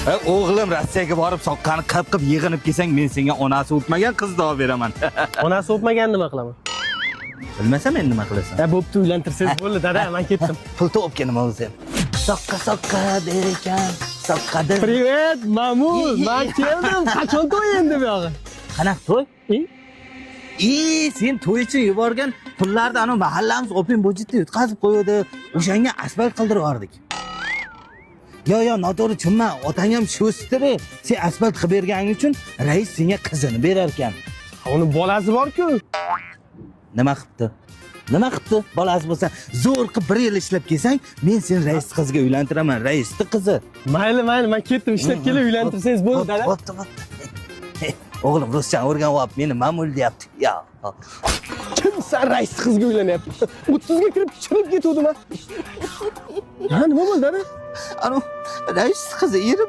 O'g'lim Rossiyaga borib soqqani qilib yig'inib kelsang, men senga onasi o'tmagan qizni olib beraman. Onasi o'tmagan nima qilaman? Bilmasam men nima qilasan? Bo'pti, uylantirsangiz bo'ldi, dada, men ketdim. Pul topib nima o'zi? Soqqa der ekan, soqqadir. Привет, Mamul, men keldim. Qachon to'y endi bu yog'i? Qanaqa to'y? Sen to'y uchun yuborgan pullarni ana mahallamiz o'pin budjetda yutkazib qo'ydi. O'shanga asfalt qildirib yubordik. Yo, noto'g'ri tushunma. Otang ham shu istiri. Sen asfalt qilib berganing uchun rais senga qizini berar ekan. Uni bolasi bor-ku. Nima qilibdi? Nima qilibdi? Bolasi bo'lsa, zo'r qilib 1 yil ishlab kelsang, men seni rais qizga uylantiraman, raisning qizi. Mayli, men ketdim, ishlab kelib uylantirsangiz bo'ldi, dada. Bo'pti. O'g'lim ruscha o'rganib, meni Mamul deyapti. Yo. Kim sen rais qizga uylanyapti? 30 ga kirib chiqib ketuvdim-a. Ha, nima bo'ldi, dada? Ana rais qizi eri